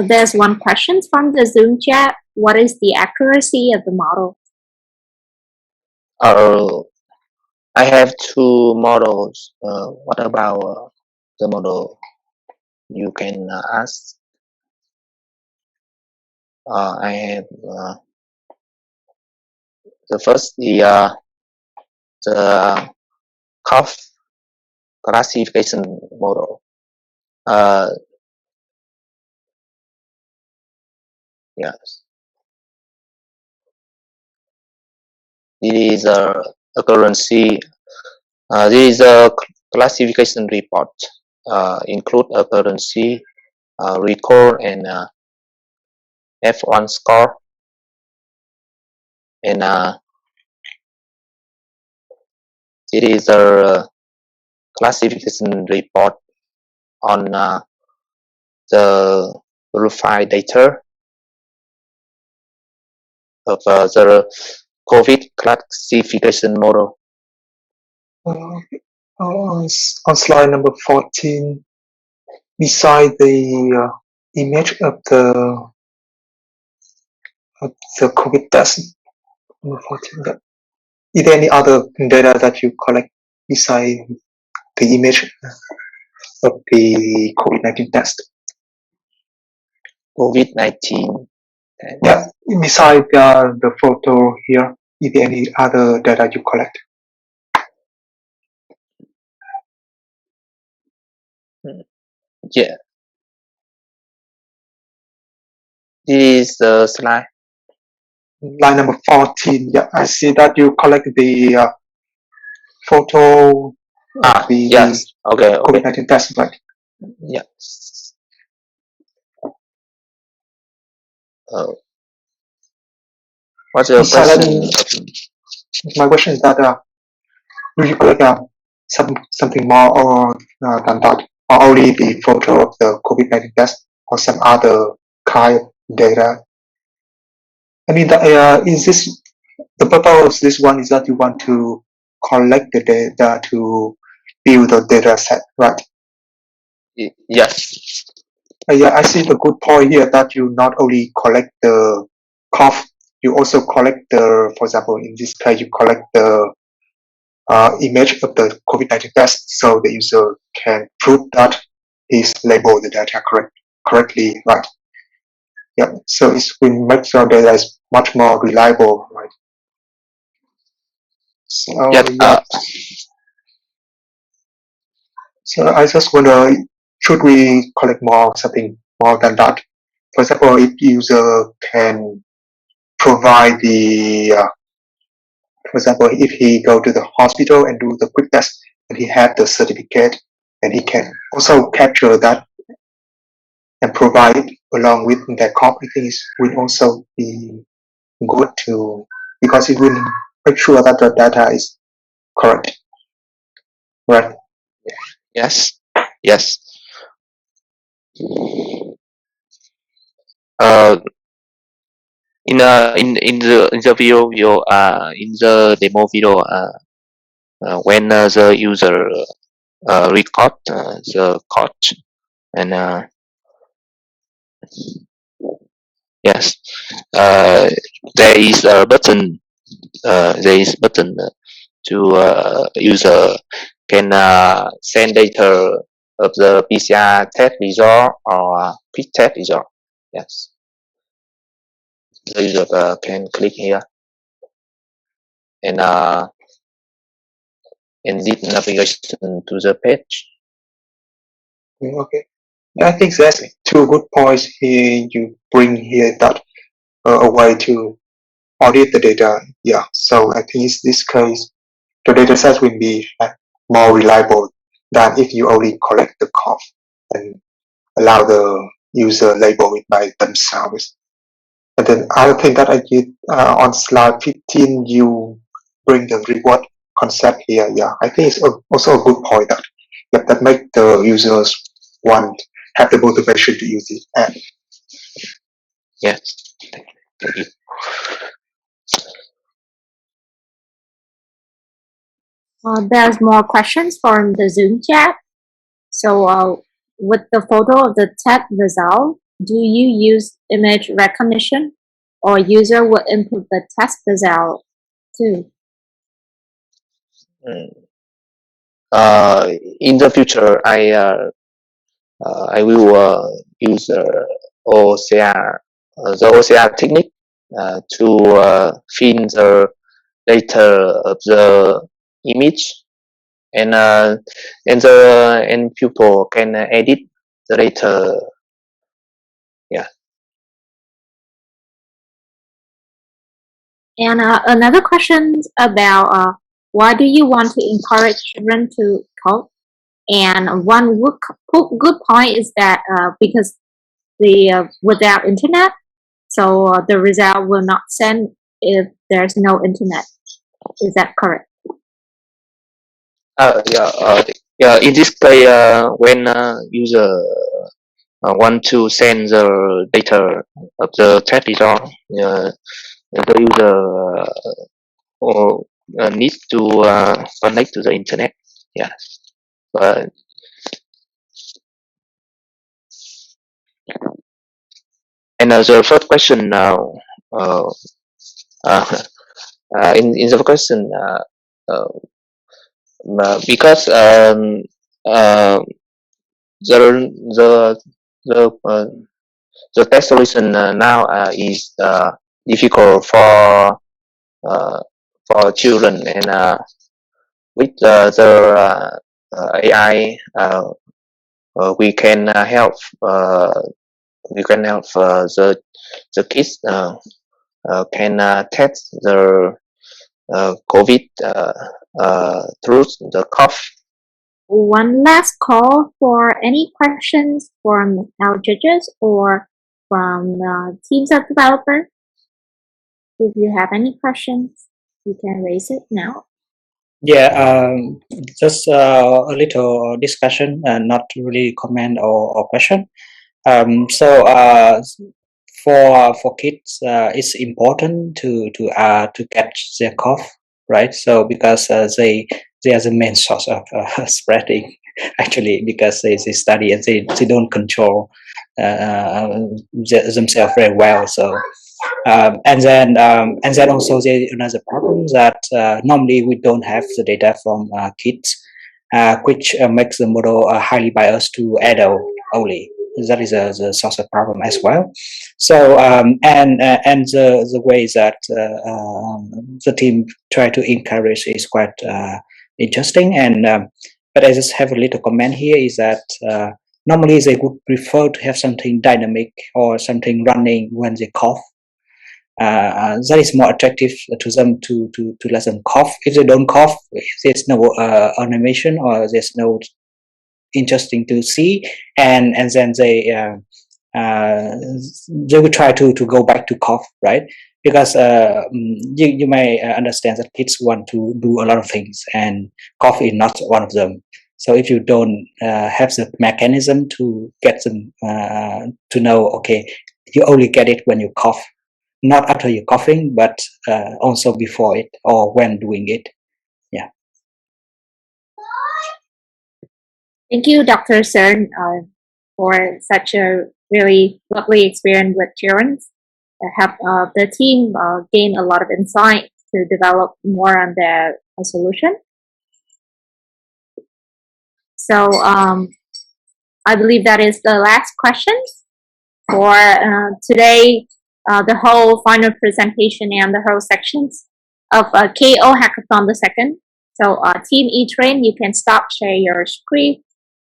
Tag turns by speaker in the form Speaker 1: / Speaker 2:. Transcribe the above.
Speaker 1: There's one question from the Zoom chat. What is the accuracy of the model?
Speaker 2: I have two models. What about the model you can ask? I have the first the cough classification model. Yes, it is a currency. This is a classification report. Include a currency, record, and F1 score, and it is a classification report on the verified data of the COVID classification model.
Speaker 3: On slide number 14, beside the image of the COVID test, number 14, is there any other data that you collect beside the image of the COVID-19 test?
Speaker 2: COVID-19.
Speaker 3: Yeah, beside the photo here, is there any other data you collect?
Speaker 2: Yeah. This is the slide.
Speaker 3: Line number 14. Yeah, I see that you collect the photo of the
Speaker 2: yes. Okay.
Speaker 3: COVID-19 test, right?
Speaker 2: Yes. What's your question?
Speaker 3: My question is that do you collect something more or than that, or only the photo of the COVID-19 test, or some other kind of data? I mean, is this the purpose of this one? Is that you want to collect the data to build a data set, right?
Speaker 2: Yes.
Speaker 3: Yeah, I see the good point here that you not only collect the cough, you also collect the, for example, in this case, you collect the image of the COVID-19 test, so the user can prove that he's labeled the data correctly, right? Yeah, so it will make your data is much more reliable, right? So, yeah. So I just wonder, should we collect something more than that? For example, if user can provide the, for example, if he go to the hospital and do the quick test and he had the certificate, and he can also capture that and provide it along with that copy, things will also be good to, because it will make sure that the data is correct, right?
Speaker 2: Yes. Yes. In the video in the demo video, when the user record the code, and yes, there is a button. There is button to user can send data of the PCR test result or quick test result. Yes, the user can click here and did navigation to the page.
Speaker 3: Okay, I think that's two good points here you bring here, that a way to audit the data. Yeah, so I think in this case, the data set will be more reliable than if you only collect the cough and allow the user label it by themselves. And then other thing that I did on slide 15, you bring the reward concept here. Yeah, I think it's also a good point that make the users have the motivation to use it. And
Speaker 2: yes, thank you.
Speaker 1: There's more questions from the Zoom chat. So with the photo of the test result, do you use image recognition, or user will input the test result too?
Speaker 2: In the future, I will use OCR, the OCR technique to fill the data of the image, and people can edit the data. Yeah.
Speaker 1: And another question about why do you want to encourage children to code? And one good point is that because without internet, so the result will not send if there's no internet. Is that correct?
Speaker 2: Yeah. In this case, when user want to send the data of the test result, the user or needs to connect to the internet. Yeah. But and the first question now, in the question, because the the the uh, the test solution now is difficult uh, for children, and with the AI, we can help the kids can test the COVID through the cough.
Speaker 1: One last call for any questions from our judges or from teams of developers. If you have any questions, you can raise it now.
Speaker 4: Yeah, just a little discussion and not really comment or question. For kids, it's important to catch their cough, right? So because they are the main source of spreading, actually, because they study and they don't control themselves very well. So and then also there another problem that normally we don't have the data from kids, which makes the model highly biased to adult only. That is the source of problem as well. So and the way that the team try to encourage is quite interesting. And but I just have a little comment here is that normally they would prefer to have something dynamic or something running when they cough. That is more attractive to them to let them cough. If they don't cough, there's no animation or there's no interesting to see, and then they will try to go back to cough, right? Because you may understand that kids want to do a lot of things, and cough is not one of them. So if you don't have the mechanism to get them to know, okay, you only get it when you cough, not after you're coughing, but also before it or when doing it. Yeah.
Speaker 1: Thank you, Dr. Cern, for such a really lovely experience with children. Help the team gain a lot of insight to develop more on their solution. So I believe that is the last question for today. The whole final presentation and the whole sections of KO Hackathon the second. So Team Etrain, you can stop share your screen